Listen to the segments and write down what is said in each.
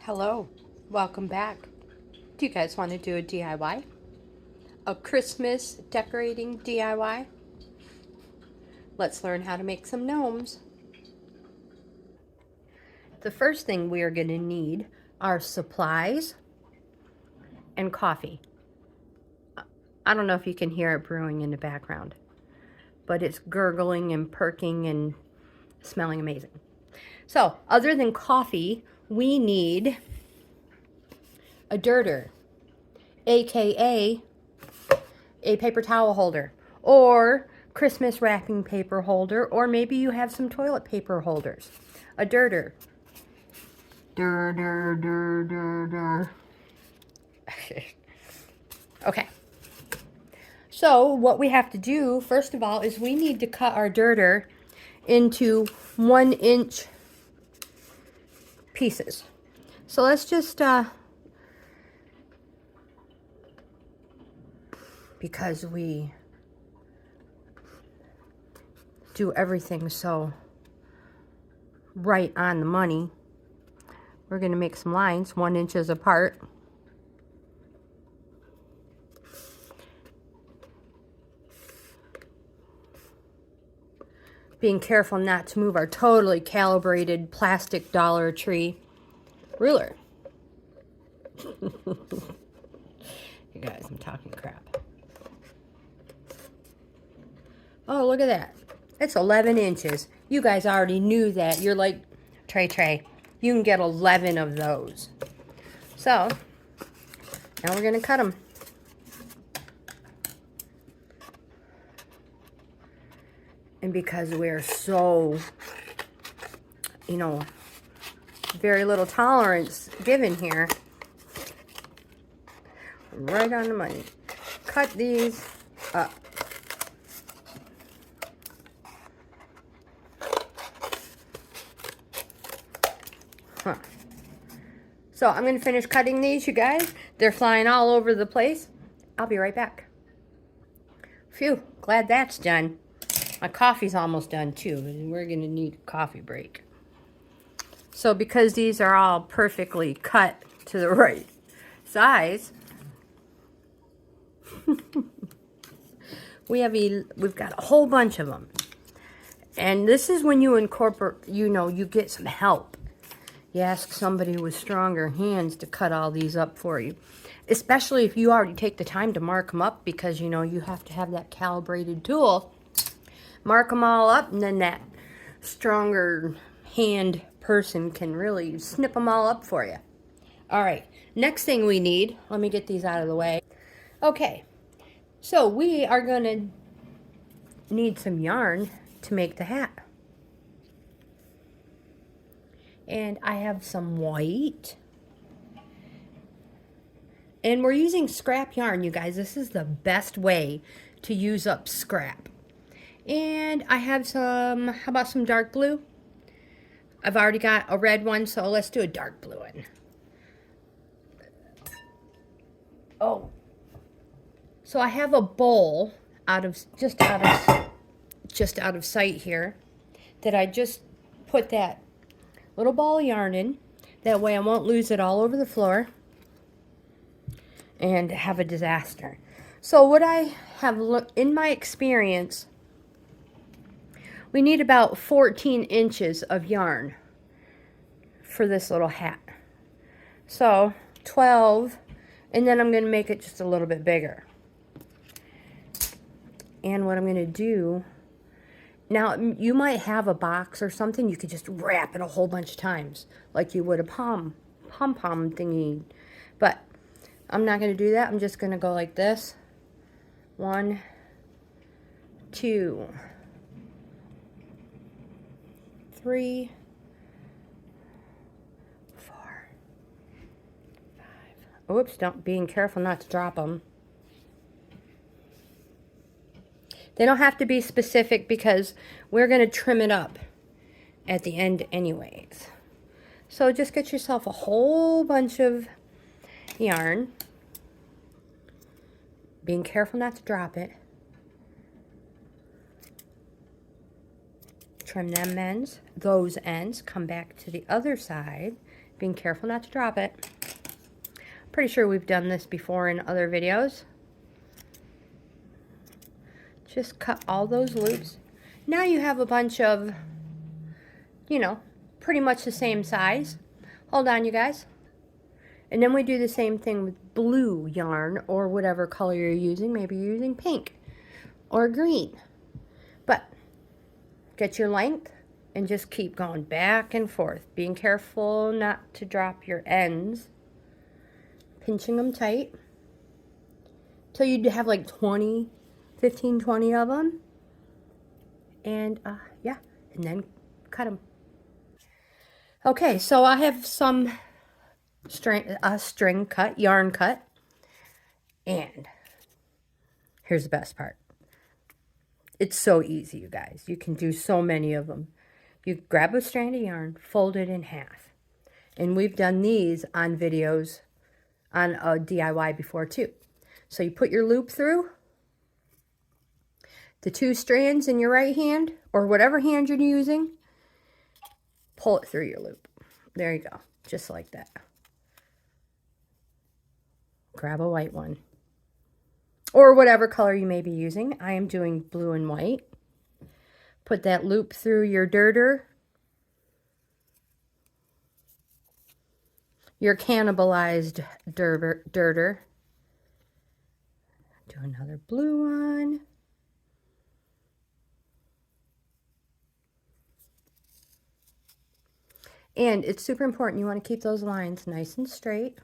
Hello, welcome back. Do you guys want to do a DIY? A Christmas decorating DIY? Let's learn how to make some gnomes. The first thing we are going to need are supplies and coffee. I don't know if you can hear it brewing in the background, but it's gurgling and perking and smelling amazing. So, other than coffee, we need a dirter, aka a paper towel holder, or Christmas wrapping paper holder, or maybe you have some toilet paper holders. A dirter. Okay. So what we have to do, first of all, is we need to cut our dirter into 1-inch pieces. So let's just, because we do everything so right on the money, we're going to make some lines 1 inch apart. Being careful not to move our totally calibrated plastic Dollar Tree ruler. You guys, I'm talking crap. Oh, look at that. It's 11 inches. You guys already knew that. You're like, Trey, you can get 11 of those. So, now we're going to cut them. And because we're so, very little tolerance given here, right on the money. Cut these up. So I'm going to finish cutting these, you guys. They're flying all over the place. I'll be right back. Phew, glad that's done. My coffee's almost done too, and we're going to need a coffee break. So because these are all perfectly cut to the right size, we've got a whole bunch of them. And this is when you incorporate, you get some help. You ask somebody with stronger hands to cut all these up for you. Especially if you already take the time to mark them up, because you have to have that calibrated tool. Mark them all up, and then that stronger hand person can really snip them all up for you. All right, next thing we need, let me get these out of the way. Okay, so we are going to need some yarn to make the hat. And I have some white. And we're using scrap yarn, you guys. This is the best way to use up scrap. And I have some, how about some dark blue? I've already got a red one, so let's do a dark blue one. Oh. So I have a bowl just out of sight here that I just put that little ball of yarn in. That way I won't lose it all over the floor and have a disaster. So what I have in my experience, we need about 14 inches of yarn for this little hat. So 12, and then I'm going to make it just a little bit bigger. And what I'm going to do, now you might have a box or something, you could just wrap it a whole bunch of times, like you would a pom-pom thingy. But I'm not going to do that. I'm just going to go like this. 1, 2, 3, 4, 5. Oops, being careful not to drop them. They don't have to be specific because we're going to trim it up at the end anyways. So just get yourself a whole bunch of yarn. Being careful not to drop it. Trim those ends, come back to the other side, Being careful not to drop it. Pretty sure we've done this before in other videos. Just cut all those loops. Now you have a bunch of, you know, pretty much the same size. Hold on, you guys. And then we do the same thing with blue yarn or whatever color you're using. Maybe you're using pink or green. But get your length and just keep going back and forth. Being careful not to drop your ends. Pinching them tight. Till you have like 20, 15, 20 of them. And yeah, and then cut them. Okay, so I have some string cut, yarn cut. And here's the best part. It's so easy, you guys. You can do so many of them. You grab a strand of yarn, fold it in half. And we've done these on videos on a DIY before too. So you put your loop through the 2 strands in your right hand, or whatever hand you're using, pull it through your loop. There you go, just like that. Grab a white one, or whatever color you may be using. I am doing blue and white. Put that loop through your dirter, your cannibalized dirter. Do another blue one. And it's super important, you want to keep those lines nice and straight.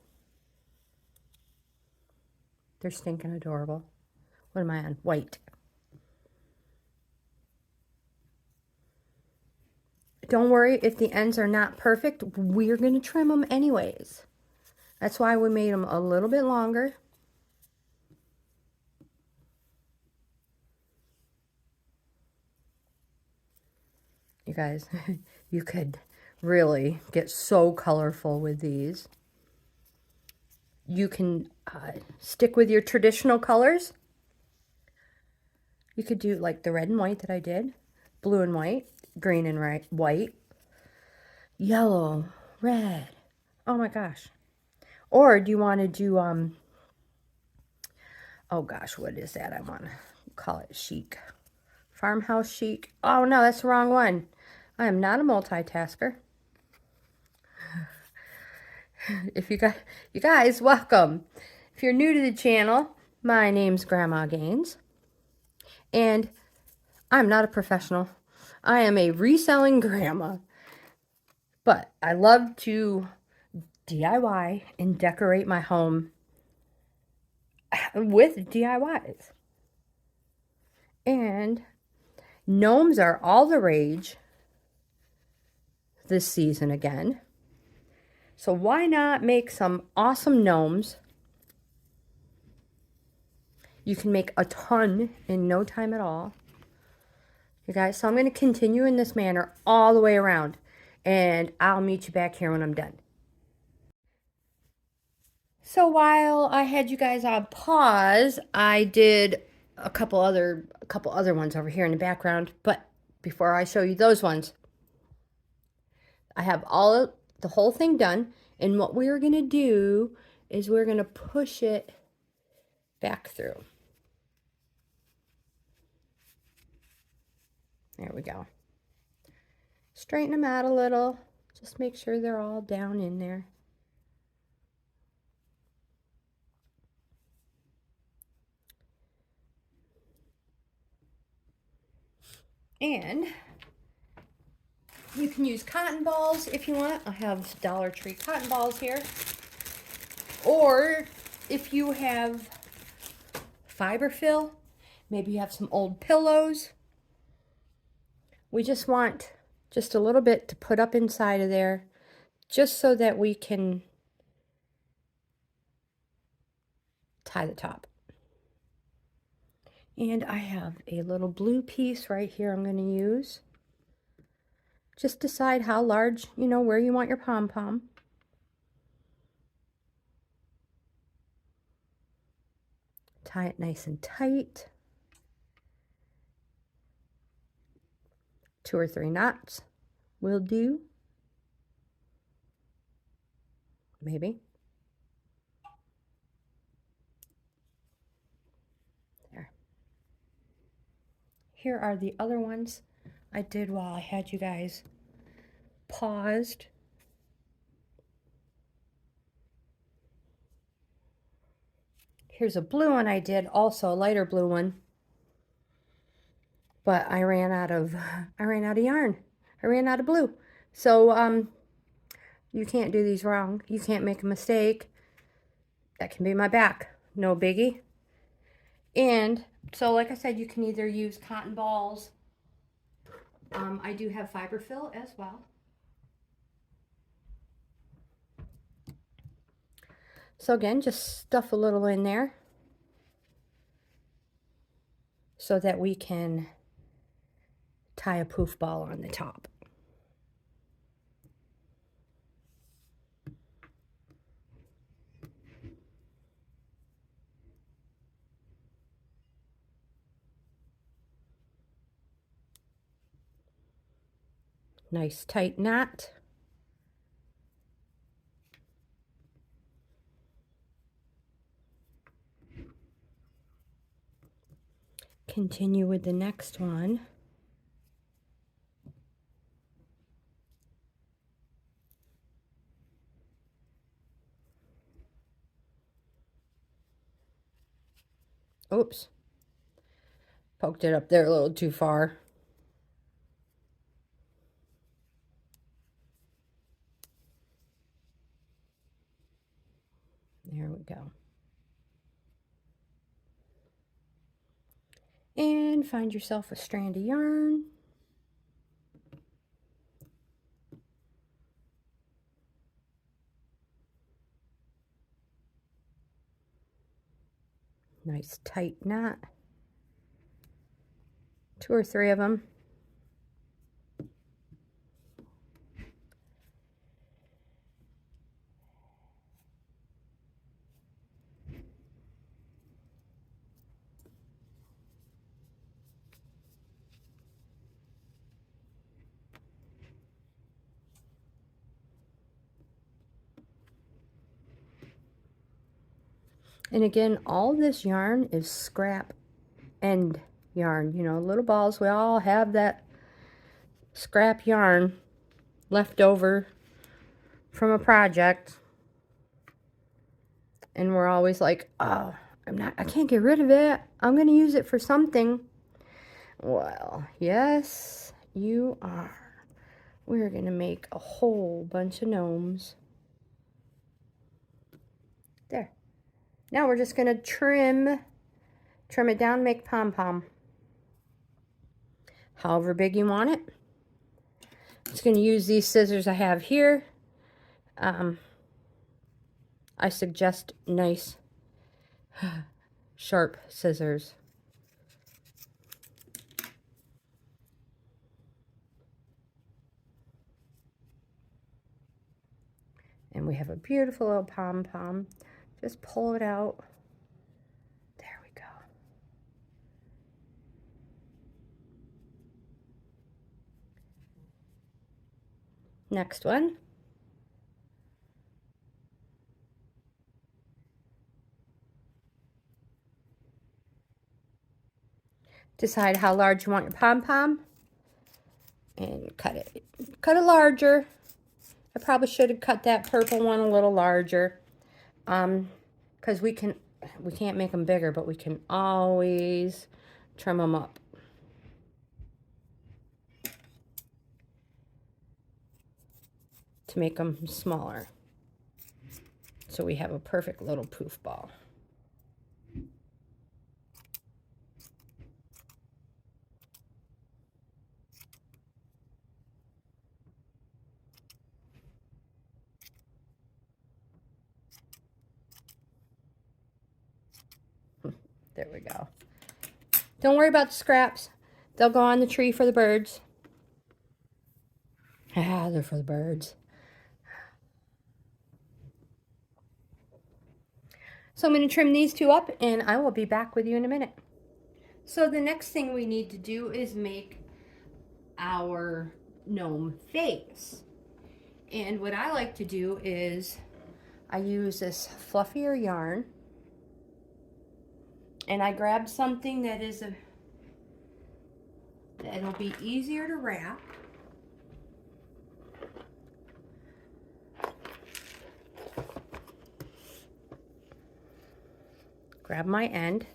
They're stinking adorable. What am I on? White. Don't worry if the ends are not perfect. We're going to trim them anyways. That's why we made them a little bit longer. You guys, you could really get so colorful with these. You can stick with your traditional colors. You could do like the red and white that I did, blue and white, green and white, yellow, red. Oh my gosh. Or do you want to do, oh gosh, what is that? I want to call it chic. Farmhouse chic. Oh no, that's the wrong one. I am not a multitasker. If you guys, welcome. If you're new to the channel, my name's Grandma GAINZ, and I'm not a professional. I am a reselling grandma, but I love to DIY and decorate my home with DIYs. And gnomes are all the rage this season again. So why not make some awesome gnomes? You can make a ton in no time at all. You guys, so I'm going to continue in this manner all the way around. And I'll meet you back here when I'm done. So while I had you guys on pause, I did a couple other ones over here in the background. But before I show you those ones, I have the whole thing done, and what we're going to do is we're going to push it back through. There we go. Straighten them out a little. Just make sure they're all down in there. And you can use cotton balls if you want. I have Dollar Tree cotton balls here. Or if you have fiber fill, maybe you have some old pillows. We just want just a little bit to put up inside of there, just so that we can tie the top. And I have a little blue piece right here I'm going to use. Just decide how large, you know, where you want your pom-pom. Tie it nice and tight. 2 or 3 knots will do. maybe. There. Here are the other ones I did while I had you guys paused. Here's a blue one I did, also a lighter blue one. But I ran out of yarn. I ran out of blue. So you can't do these wrong. You can't make a mistake. That can be my back. No biggie. And so like I said, you can either use cotton balls. I do have fiber fill as well. So again, just stuff a little in there so that we can tie a poof ball on the top. Nice tight knot. Continue with the next one. Oops. Poked it up there a little too far. There we go. And find yourself a strand of yarn. Nice tight knot. 2 or 3 of them. And again, all this yarn is scrap end yarn. You know, little balls, we all have that scrap yarn left over from a project. And we're always like, oh, I can't get rid of it. I'm going to use it for something. Well, yes, you are. We're going to make a whole bunch of gnomes. There. Now we're just going to trim it down, make pom-pom. However big you want it. I'm just going to use these scissors I have here. I suggest nice, sharp scissors. And we have a beautiful little pom-pom. Just pull it out. There we go. Next one. Decide how large you want your pom-pom and cut it. Cut it larger. I probably should have cut that purple one a little larger. Because we can't make them bigger, but we can always trim them up. To make them smaller. So we have a perfect little poof ball. There we go. Don't worry about the scraps. They'll go on the tree for the birds. Ah, they're for the birds. So I'm going to trim these 2 up and I will be back with you in a minute. So the next thing we need to do is make our gnome face. And what I like to do is I use this fluffier yarn, and I grabbed something that is that'll be easier to wrap. Grab my end.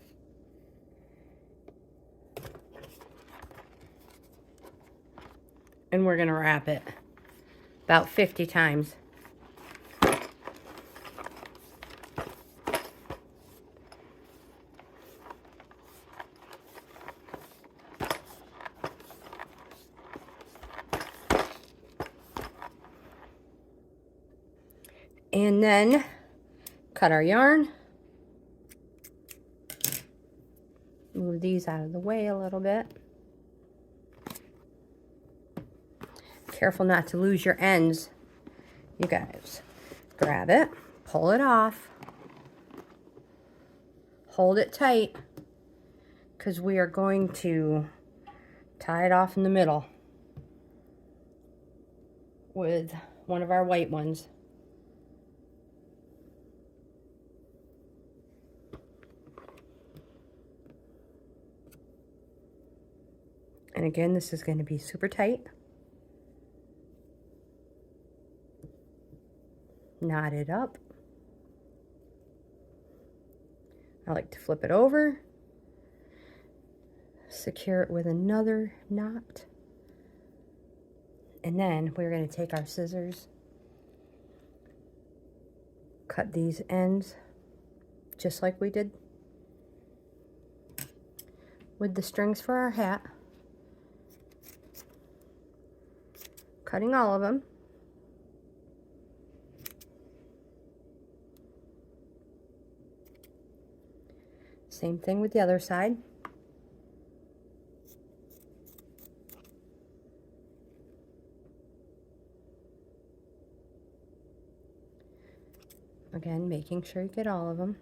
And we're gonna wrap it about 50 times. And then cut our yarn. Move these out of the way a little bit. Careful not to lose your ends, you guys. Grab it, pull it off, hold it tight, because we are going to tie it off in the middle with one of our white ones. And again, this is going to be super tight. Knot it up. I like to flip it over. Secure it with another knot. And then we're going to take our scissors, cut these ends just like we did with the strings for our hat. Cutting all of them. Same thing with the other side. Again, making sure you get all of them.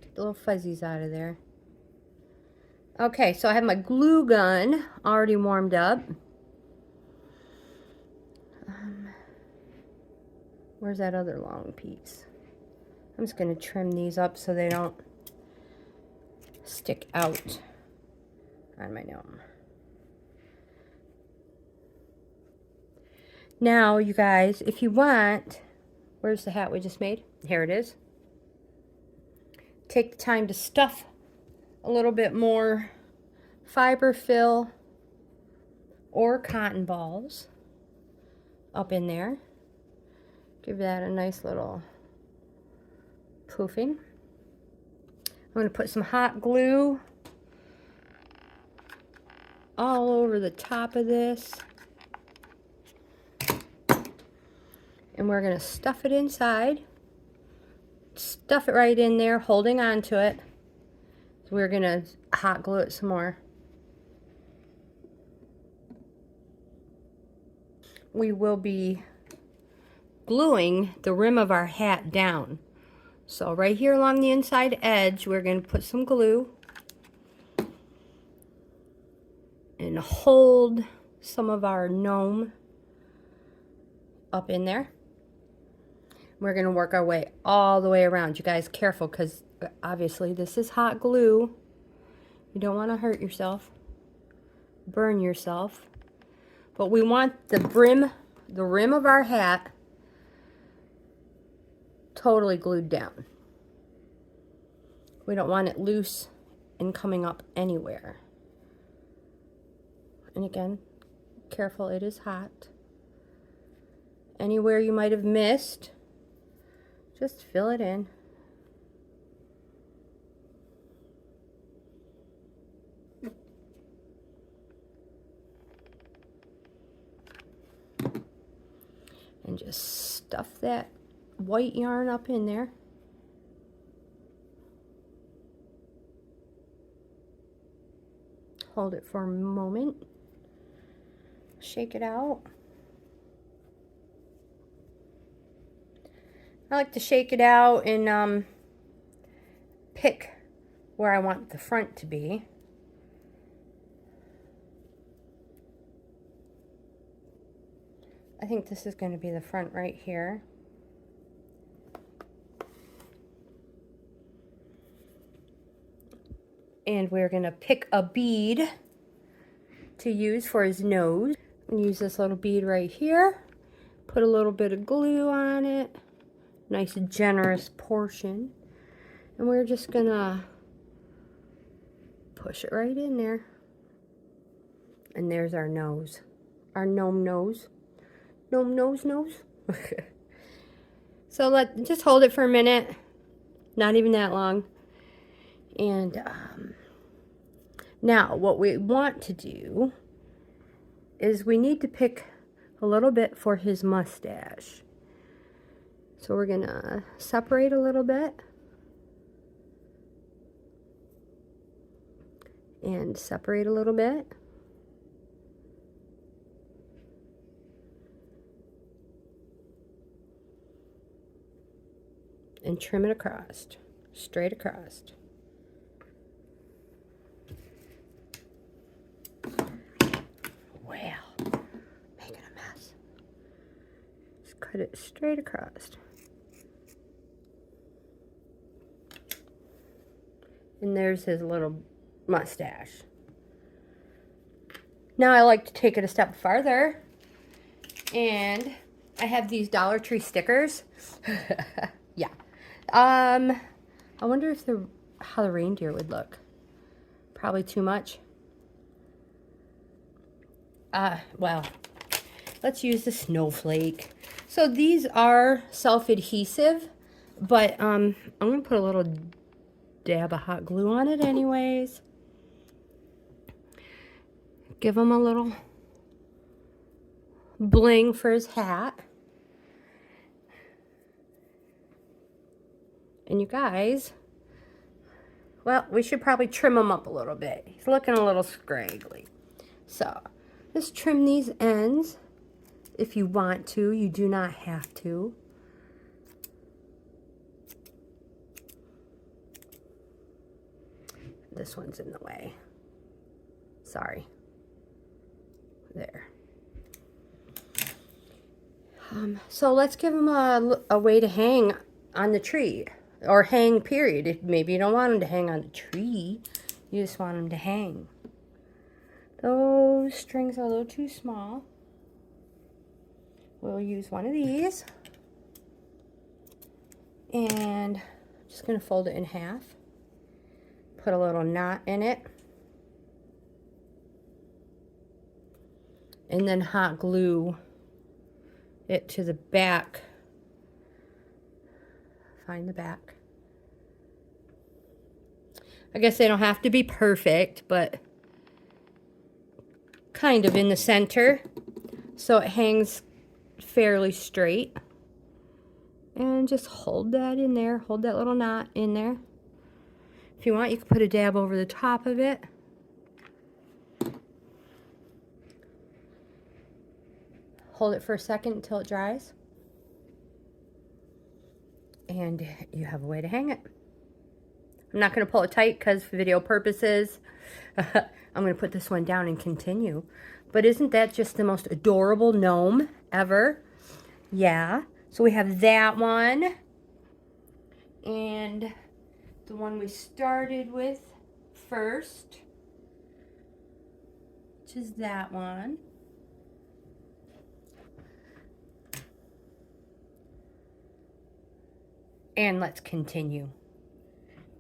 Get the little fuzzies out of there. Okay, so I have my glue gun already warmed up. Where's that other long piece? I'm just going to trim these up so they don't stick out on my gnome. Now, you guys, if you want, where's the hat we just made? Here it is. Take the time to stuff a little bit more fiber fill or cotton balls up in there. Give that a nice little poofing. I'm going to put some hot glue all over the top of this. And we're going to stuff it inside. Stuff it right in there, holding on to it. So we're going to hot glue it some more. We will be gluing the rim of our hat down. So right here along the inside edge, we're going to put some glue and hold some of our gnome up in there. We're going to work our way all the way around. You guys, careful, because obviously this is hot glue. You don't want to hurt yourself, burn yourself. But we want the rim of our hat totally glued down. We don't want it loose and coming up anywhere. And again, careful, it is hot. Anywhere you might have missed, just fill it in. And just stuff that white yarn up in there. Hold it for a moment. Shake it out. I like to shake it out and pick where I want the front to be. I think this is going to be the front right here. And we're going to pick a bead to use for his nose. And use this little bead right here. Put a little bit of glue on it. Nice generous portion. And we're just going to push it right in there. And there's our nose. Our gnome nose. Gnome nose. So just hold it for a minute. Not even that long. And now what we want to do is we need to pick a little bit for his mustache. So we're gonna separate a little bit. And separate a little bit. And trim it across, straight across. Wow, making a mess. Just cut it straight across. And there's his little mustache. Now I like to take it a step farther. And I have these Dollar Tree stickers. Yeah. I wonder if how the reindeer would look. Probably too much. Well, let's use the snowflake. So these are self-adhesive, but I'm gonna put a little dab of hot glue on it anyways. Give him a little bling for his hat. And you guys, well, we should probably trim him up a little bit. He's looking a little scraggly. So, just trim these ends if you want to. You do not have to. This one's in the way. Sorry. There. So let's give him a way to hang on the tree. Or hang, period. If maybe you don't want him to hang on the tree. You just want him to hang. Those strings are a little too small. We'll use one of these. And I'm just going to fold it in half. Put a little knot in it. And then hot glue it to the back. Find the back. I guess they don't have to be perfect, but kind of in the center. So it hangs fairly straight. And just hold that in there. Hold that little knot in there. If you want, you can put a dab over the top of it. Hold it for a second until it dries. And you have a way to hang it. I'm not going to pull it tight because for video purposes, I'm going to put this one down and continue. But isn't that just the most adorable gnome ever? Yeah. So we have that one. And the one we started with first, which is that one. And let's continue.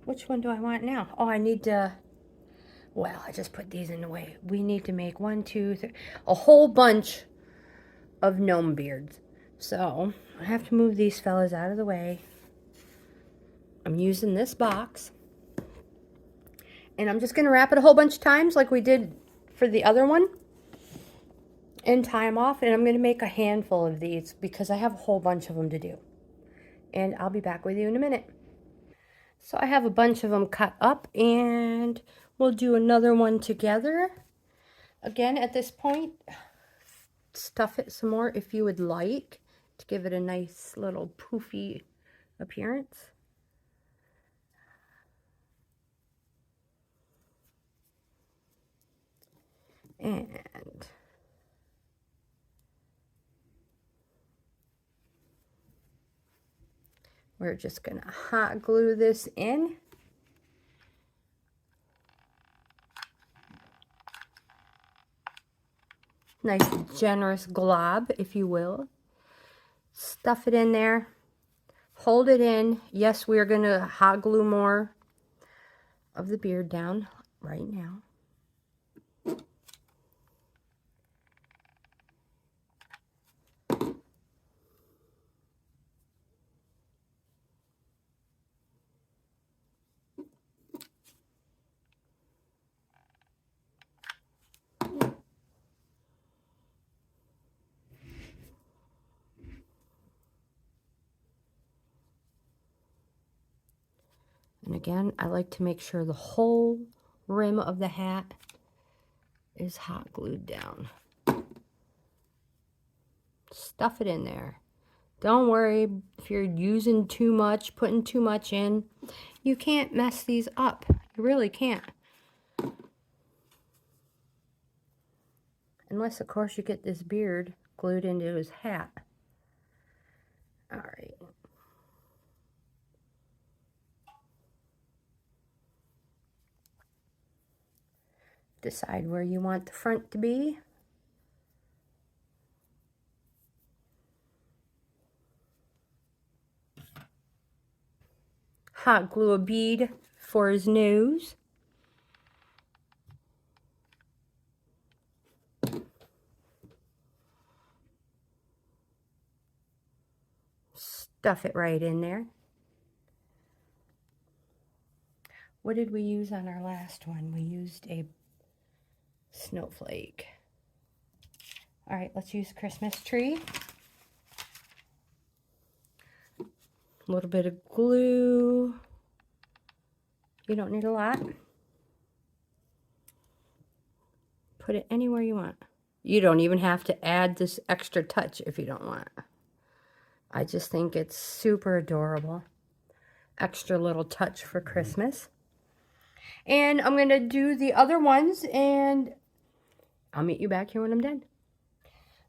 Which one do I want now? Oh, I need to, well, I just put these in the way. We need to make 1, 2, 3, a whole bunch of gnome beards. So I have to move these fellas out of the way. I'm using this box. And I'm just going to wrap it a whole bunch of times like we did for the other one. And tie them off. And I'm going to make a handful of these because I have a whole bunch of them to do. And I'll be back with you in a minute. So I have a bunch of them cut up and we'll do another one together. Again, at this point, stuff it some more if you would like to give it a nice little poofy appearance. And We're just going to hot glue this in. Nice generous glob, if you will. Stuff it in there. Hold it in. Yes, we're going to hot glue more of the beard down right now. And again, I like to make sure the whole rim of the hat is hot glued down. Stuff it in there. Don't worry if you're using too much, putting too much in. You can't mess these up. You really can't. Unless, of course, you get this beard glued into his hat. All right. Decide where you want the front to be. Hot glue a bead for his nose. Stuff it right in there. What did we use on our last one? We used a snowflake. All right, let's use Christmas tree. A little bit of glue. You don't need a lot. Put it anywhere you want. You don't even have to add this extra touch if you don't want. I just think it's super adorable. Extra little touch for Christmas. And I'm going to do the other ones, and I'll meet you back here when I'm done.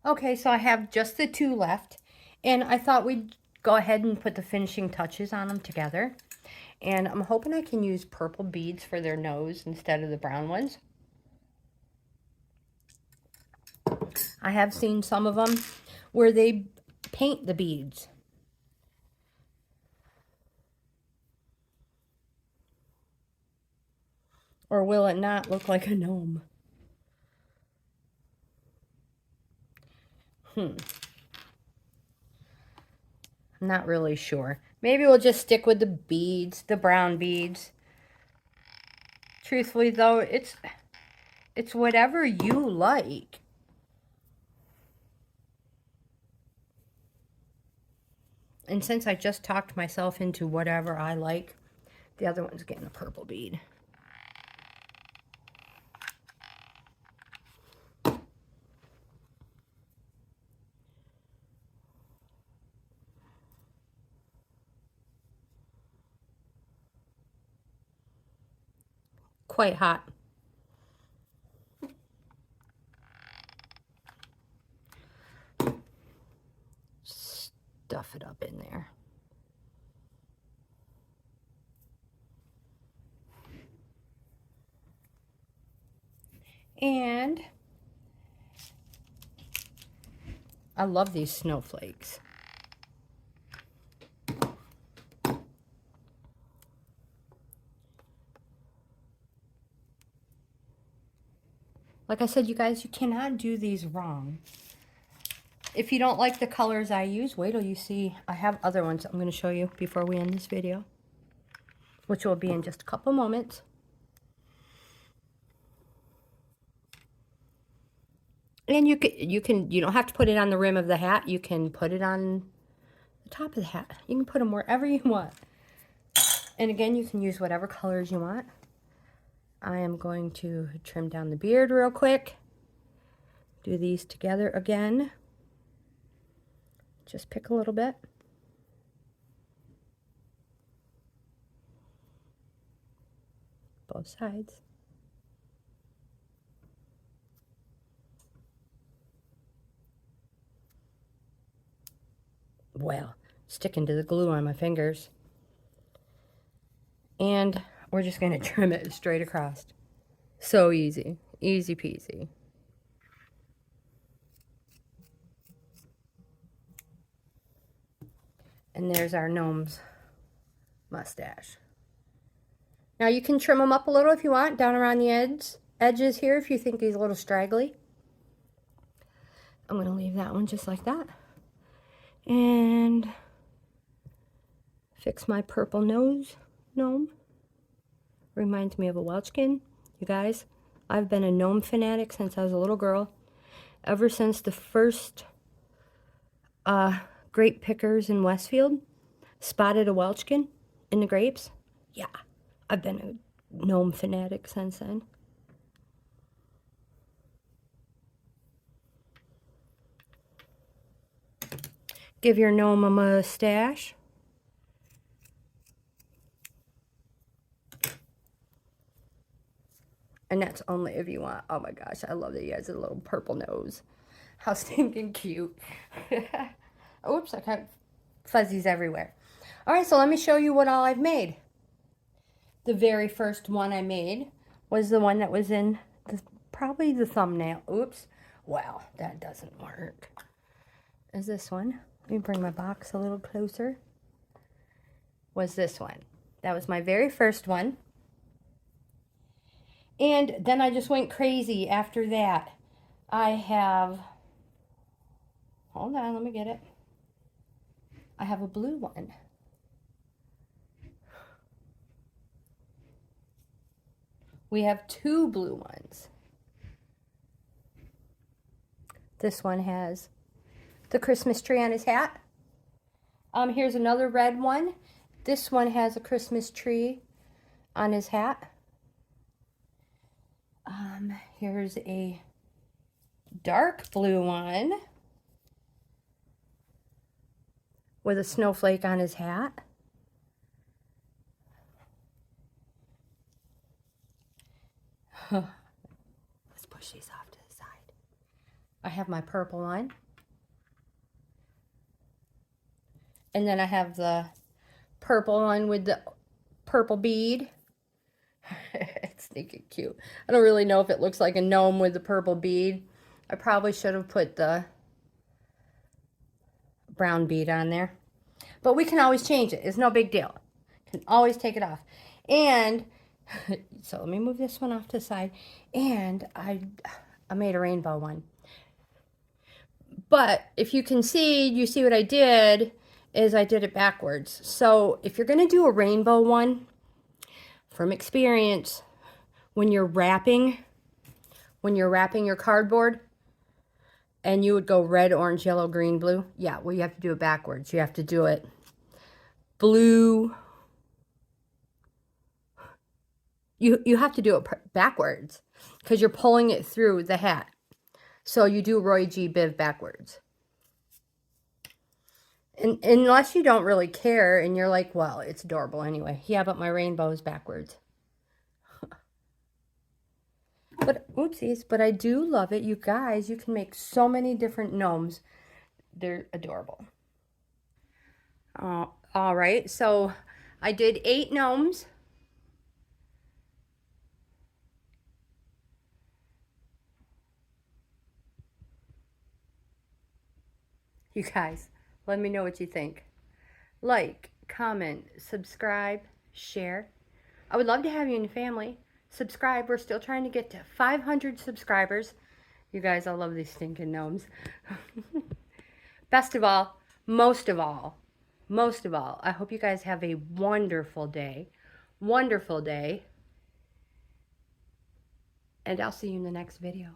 Okay, so I have just the two left, and I thought we'd go ahead and put the finishing touches on them together. And I'm hoping I can use purple beads for their nose instead of the brown ones. I have seen some of them where they paint the beads. Or will it not look like a gnome? I'm not really sure. Maybe we'll just stick with the beads, the brown beads. Truthfully though, it's whatever you like. And since I just talked myself into whatever I like, the other one's getting a purple bead. Quite hot. Stuff it up in there. And I love these snowflakes. Like I said, you guys, you cannot do these wrong. If you don't like the colors I use, wait till you see. I have other ones I'm going to show you before we end this video, which will be in just a couple moments. And you don't have to put it on the rim of the hat. You can put it on the top of the hat. You can put them wherever you want. And again, you can use whatever colors you want. I am going to trim down the beard real quick. Do these together again. Just pick a little bit. Both sides. Well, sticking to the glue on my fingers. And we're just going to trim it straight across. So easy. Easy peasy. And there's our gnome's mustache. Now you can trim them up a little if you want, down around the edges here if you think he's a little straggly. I'm going to leave that one just like that. And fix my purple nose gnome. Reminds me of a Welshkin. You guys, I've been a gnome fanatic since I was a little girl. Ever since the first grape pickers in Westfield spotted a Welshkin in the grapes. Yeah, I've been a gnome fanatic since then. Give your gnome a mustache. And that's only if you want. Oh my gosh, I love that he has a little purple nose. How stinking cute. Oops, I got fuzzies everywhere. All right, so let me show you what all I've made. The very first one I made was the one that was in probably the thumbnail. Oops. Wow, that doesn't work. Is this one? Let me bring my box a little closer. Was this one. That was my very first one. And then I just went crazy after that. I have, hold on, let me get it. I have a blue one. We have two blue ones. This one has the Christmas tree on his hat. Here's another red one. This one has a Christmas tree on his hat. Here's a dark blue one with a snowflake on his hat. Let's push these off to the side. I have my purple one. And then I have the purple one with the purple bead. It's sneaking cute. I don't really know if it looks like a gnome with the purple bead. I probably should have put the brown bead on there. But we can always change it. It's no big deal. Can always take it off. And so let me move this one off to the side. And I made a rainbow one. But if you can see, you see what I did is I did it backwards. So if you're going to do a rainbow one, from experience, when you're wrapping your cardboard, and you would go red, orange, yellow, green, blue. Yeah, well, you have to do it backwards. You have to do it blue. You have to do it backwards because you're pulling it through the hat. So you do Roy G. Biv backwards. And unless you don't really care and you're like, well, it's adorable anyway. Yeah, but my rainbow is backwards. But, oopsies, but I do love it. You guys, you can make so many different gnomes. They're adorable. All right, so I did 8 gnomes. You guys, let me know what you think. Like, comment, subscribe, share. I would love to have you in the family. Subscribe. We're still trying to get to 500 subscribers. You guys, I love these stinking gnomes. Best of all, most of all, I hope you guys have a wonderful day. Wonderful day. And I'll see you in the next video.